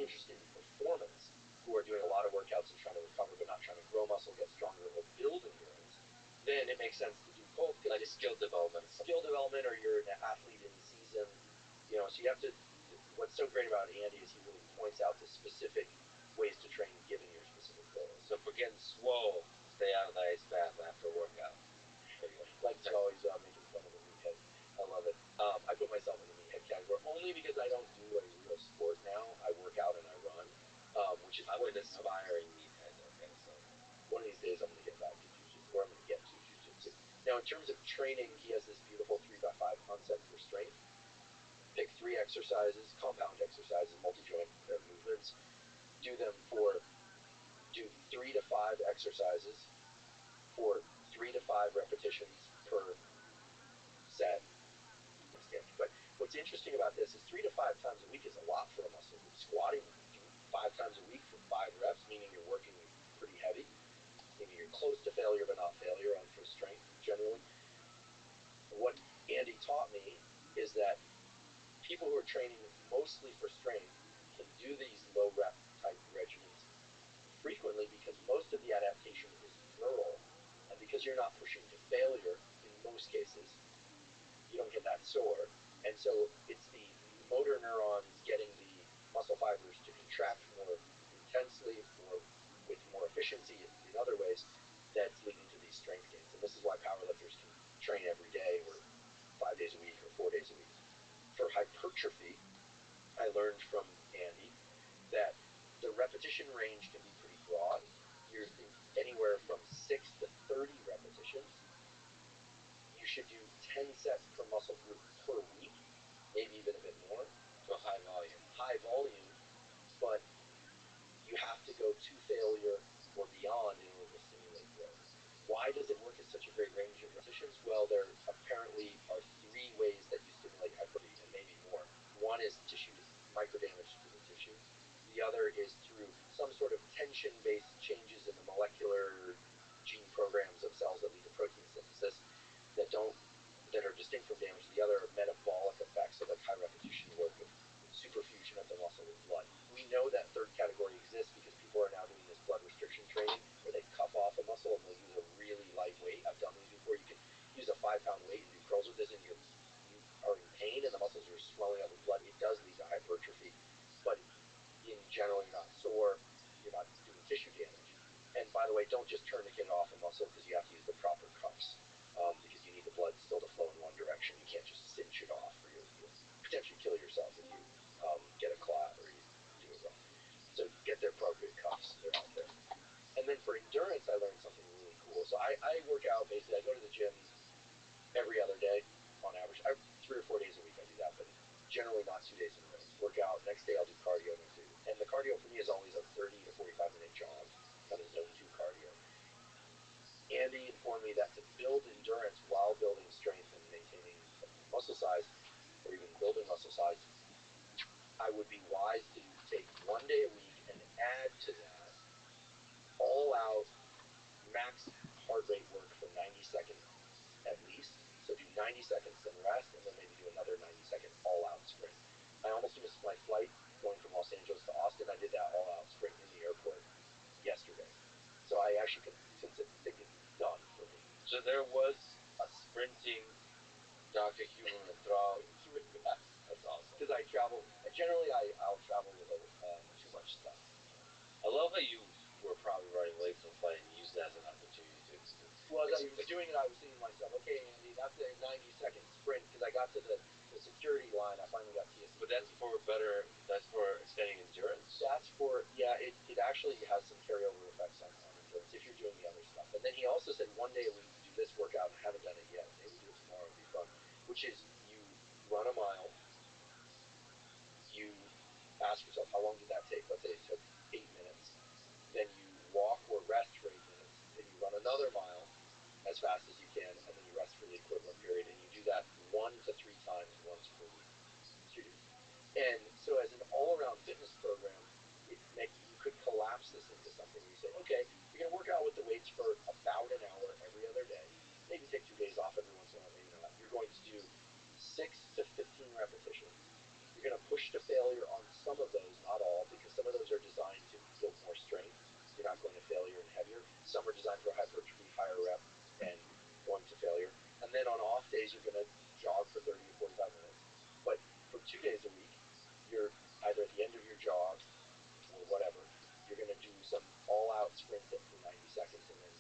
interested in performance, who are doing a lot of workouts and trying to recover but not trying to grow muscle, get stronger, or build endurance, then it makes sense to do both. Like skill development. Skill development, or you're an athlete in season. So you have to, what's so great about Andy is he really points out the specific ways to train given your specific goals. So for getting swole, stay out of the ice bath after a workout. Like he's always making fun of the meathead. I love it. I put myself in the meathead category only because I don't do a real sport now. I work out and I run, which is I'm an aspiring meathead. Okay, so one of these days I'm going to get back to jiu-jitsu, or I'm going to get to jiu-jitsu. Now, in terms of training, he has this beautiful 3x5 concept for strength. Pick 3 exercises, compound exercises, multi-joint movements. Do 3 to 5 exercises for 3 to 5 repetitions per set. But what's interesting about this is 3 to 5 times a week is a lot for a muscle group. Squatting 5 times a week for 5 reps, meaning you're working pretty heavy, meaning you're close to failure but not failure for strength generally. What Andy taught me is that people who are training mostly for strength can do these low rep type regimens frequently because most of the adaptation is neural, and because you're not pushing to failure in most cases, you don't get that sore. And so it's the motor neurons getting the muscle fibers to contract more intensely or with more efficiency in other ways that's leading to these strength gains. And this is why powerlifters can train every day or 5 days a week or 4 days a week. For hypertrophy, I learned from Andy that the repetition range can be pretty broad. You're anywhere from 6 to 30 repetitions. You should do 10 sets per muscle group per week, maybe even a bit more. So high volume. High volume, but you have to go to failure or beyond in order to stimulate growth. Why does it work at such a great range of repetitions? Well, there apparently are 3 ways that you stimulate hypertrophy, and maybe more. One is tissue microdamage to the tissue. The other is through some sort of tension-based changes in the molecular gene programs of cells that lead to protein synthesis that are distinct from damage. The other are metabolic effects of like high repetition work of superfusion of the muscle with blood. We know that third category exists because people are now doing this blood restriction training where they cuff off a muscle and they'll use a really light weight. I've done these before. You can use a 5-pound weight and do curls with this, and you are in pain and the muscles are swelling up with blood. It does lead to hypertrophy, but in general, you're not sore, you're not doing tissue damage. And by the way, don't just tourniquet off a muscle because you have to use the proper cuffs, because you need the blood still to flow in one direction. You can't just cinch it off, or you'll potentially kill yourself if you get a clot or you do it wrong. So get the appropriate cuffs, they're out there. And then for endurance, I learned something really cool. So I work out basically, I go to the gym every other day on average. 3 or 4 days a week I do that, but generally not 2 days in a row. Work out, next day I'll do cardio, and the cardio for me is always a 30 to 45 minute jog, kind of zone 2 cardio. Andy informed me that to build endurance while building strength and maintaining muscle size, or even building muscle size, I would be wise to take 1 day a week and add to that all out max heart rate work for 90 seconds at least. So do 90 seconds, then rest, and then maybe do another 90-second all-out sprint. I almost missed my flight going from Los Angeles to Austin. I did that all-out sprint in the airport yesterday. So I actually consider it done for me. So there was a sprinting Dr. Human withdrawal. That's awesome. Because I travel, generally I'll travel with too much stuff. I love that you were probably running late for the flight and used that as an opportunity to Well, as I was doing it, I was thinking to myself, okay, Andy, that's a 90-second sprint, because I got to the security line. I finally got TSC. But that's for extending endurance? That's for, yeah, it actually has some carryover effects on endurance if you're doing the other stuff. And then he also said 1 day a week do this workout, and I haven't done it yet. Maybe do it tomorrow, it'd be fun. Which is you run a mile, you ask yourself, how long did that take? Let's say it took 8 minutes. Then you walk or rest for 8 minutes. Then you run another mile as fast as you can, and then you rest for the equivalent period, and you do that 1 to 3 times once per week. And so as an all-around fitness program, you could collapse this into something where you say, okay, you're going to work out with the weights for about an hour every other day, maybe take 2 days off every once in a while, maybe not. You're going to do 6 to 15 repetitions. You're going to push to failure on some of those, not all, because some days you're going to jog for 30 or 45 minutes. But for 2 days a week, you're either at the end of your jog or whatever, you're going to do some all-out sprint for 90 seconds and then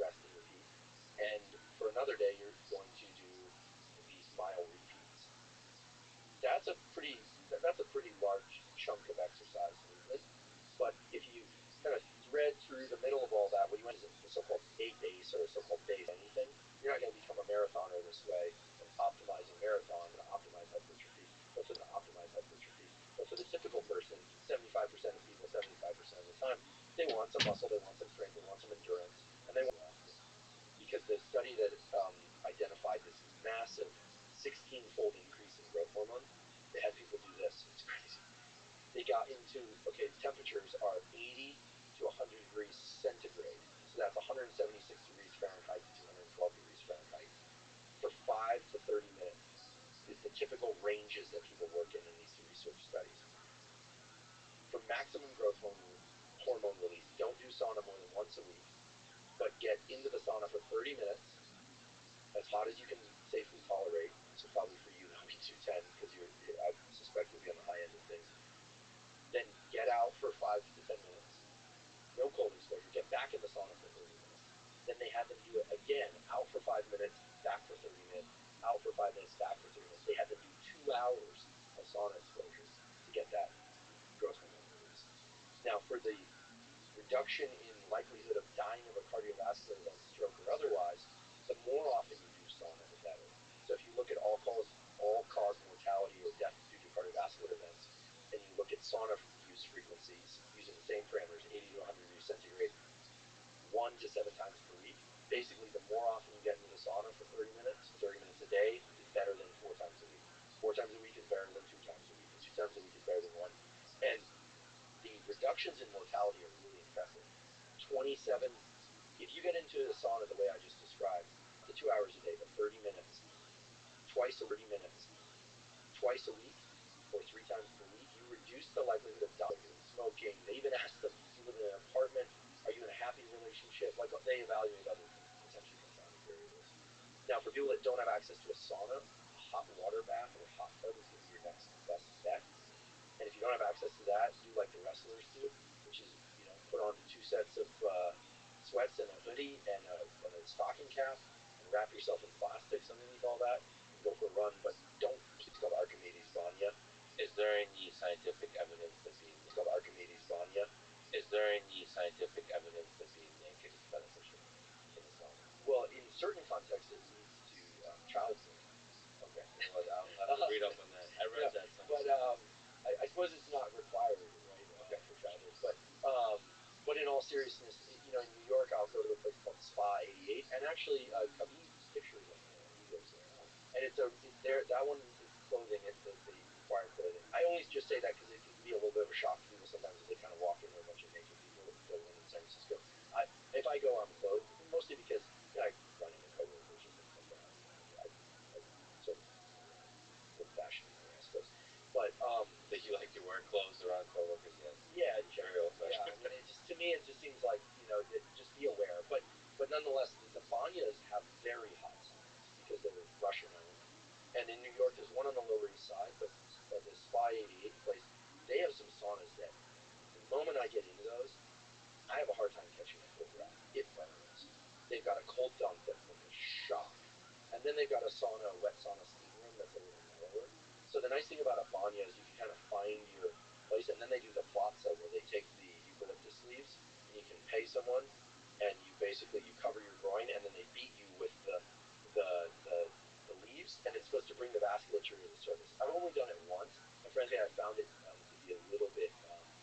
rest and repeat. And for another day, you're going to do these mile repeats. That's a pretty large chunk of exercise movement. But if you kind of thread through the middle of all that, what you want is a so-called a base or a so-called base anything. You're not going to become a marathoner this way and optimizing marathon and optimize hypertrophy. But for the typical person, 75% of people, 75% of the time, they want some muscle, they want some strength, they want some endurance, and they want often. Because the study that identified this massive 16-fold increase in growth hormone, they had people do this. It's crazy. They got into, temperatures are 80 to 100 degrees centigrade. So that's 176 degrees Fahrenheit to 212 degrees Fahrenheit for 5 to 30 minutes is the typical ranges that people work in these research studies. For maximum growth hormone release, don't do sauna more than once a week, but get into the sauna for 30 minutes, as hot as you can safely tolerate. So probably for you that'll be 210 because I suspect you'll be on the high end of things. Then get out for 5 to 10 minutes, no cold exposure, get back in the sauna for 30 minutes. Then they had them do it again, out for 5 minutes, back for 30 minutes, out for 5 minutes, back for 30 minutes. They had them do 2 hours of sauna exposure to get that growth hormone release. Now, for the reduction in likelihood of dying of a cardiovascular event, stroke, or otherwise, the more often you do sauna, the better. So if you look at all-cause mortality or death due to cardiovascular events, and you look at sauna use frequencies using the same parameters, 80 to 100 degrees centigrade, 1 to 7 times per week, basically the more often you get into the sauna for 30 minutes a day is better than 4 times a week. 4 times a week is better than 2 times a week, and 2 times a week is better than 1. And the reductions in mortality are really impressive. 27, if you get into the sauna the way I just described, the 2 hours a day, but 30 minutes, twice a week, or 3 times per week, you reduce the likelihood of dying, smoking. They even ask them, do you live in an apartment? Are you in a happy relationship? Like, they evaluate other potentially confounding variables. Now, for people that don't have access to a sauna, a hot water bath or a hot tub is going to be your next best bet. And if you don't have access to that, do like the wrestlers do, which is, put on 2 sets of sweats and a hoodie and a stocking cap and wrap yourself in plastics underneath all that and go for a run, but don't. It's called Archimedes Banya. Is there any scientific evidence that being It's called Archimedes Banya. Is there any scientific evidence that being naked is beneficial in the sauna? Well, in certain contexts, it leads to childbirth. Okay, well, I'll have to read up on that. I read that somewhere. But I suppose it's not required, right? Okay, for childbirth. But in all seriousness, in New York, I'll go to a place called Spa 88, and actually, Khabib's pictures of there. He goes there, and that one is clothing. They require clothing. I only just say that because it can be a little bit of a shock to people sometimes as they kind of walk in there, a bunch of naked people. The one in San Francisco. If I go, I'm clothed, mostly because I run into coworkers or things like that. I sort of old fashioned in the West Coast, but that you like to wear clothes around coworkers, yes. Yeah, very old fashioned. Yeah, I mean, to me, it just seems like just be aware. But nonetheless, the banyas have very hot saunas because they're Russian owned. And in New York, there's one on the Lower East Side, but the Spa 88 place, they have some saunas that the moment I get into those, I have a hard time catching a full breath. It burns. They've got a cold dump that's like a shock. And then they've got a wet sauna steam room that's a little mellower. So the nice thing about a banya is you can kind of find your place, and then they do the platza where they take the eucalyptus leaves and you can pay someone, and you cover your groin, and then they beat you with the leaves, and it's supposed to bring the vasculature to the surface. I've only done it once, and frankly, I found it to be a little bit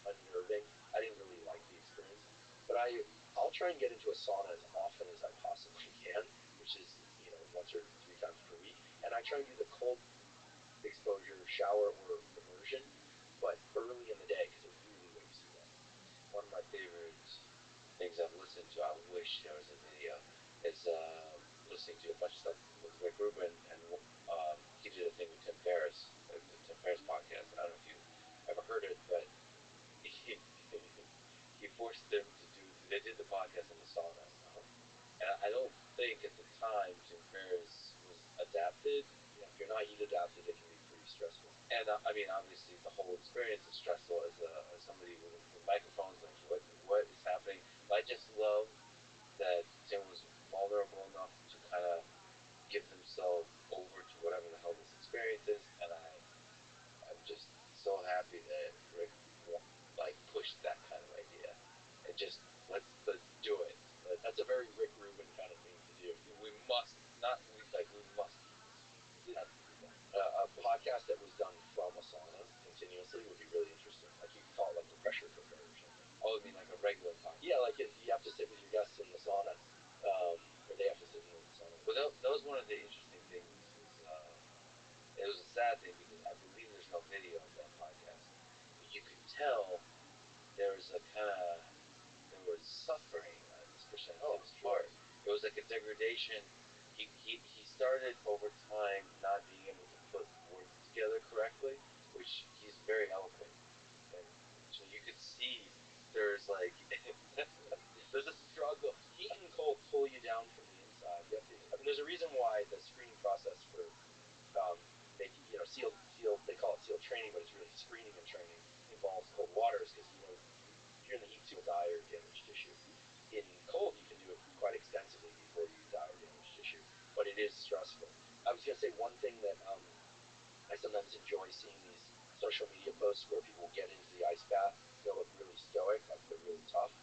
unnerving. I didn't really like the experience, but I'll try and get into a sauna as often as I possibly can, which is once or 3 times per week, and I try and do the cold exposure shower or immersion, but early in the day because it really wakes you up. One of my favorite things I've listened to, I wish there was a video, is listening to a bunch of stuff with Rick Rubin, and he did a thing with Tim Ferriss, the Tim Ferriss podcast. I don't know if you've ever heard it, but he forced them to they did the podcast in the sauna. And I don't think at the time Tim Ferriss was adapted I mean, obviously, the whole experience is stressful as somebody with microphones. Like, what is happening? But I just love that Tim was vulnerable enough to kind of give himself over to whatever the hell this experience is, and I'm just so happy that Rick like pushed that kind of idea and just let's do it. That's a very Rick Rubin kind of thing to do. We must not we must do this. It has to be done. A podcast that was done from a sauna continuously would be really interesting. Like you could call it like the pressure cooker or something. Oh, I mean like a regular podcast. Yeah, like you have to sit with your guests in the sauna, or they have to sit in the sauna. Well, that was one of the interesting things. Is it was a sad thing because I believe there's no video of that podcast, but you could tell there was a kind of there was suffering, especially on Tim's part. It was like a degradation. He started over time not being able to put words together correctly, which he's very eloquent, and so you could see there's like there's a struggle. Heat and cold pull you down from the inside. You have to. I mean, there's a reason why the screening process for making, SEAL, they call it SEAL training, but it's really screening and training, involves cold waters because if you're in the heat, you'll die or damage tissue. In cold, you can do it quite extensively before you die or damage tissue, but it is stressful. I was gonna say one thing that I sometimes enjoy seeing these social media posts where people get into the ice bath. They look really stoic, like they're really tough.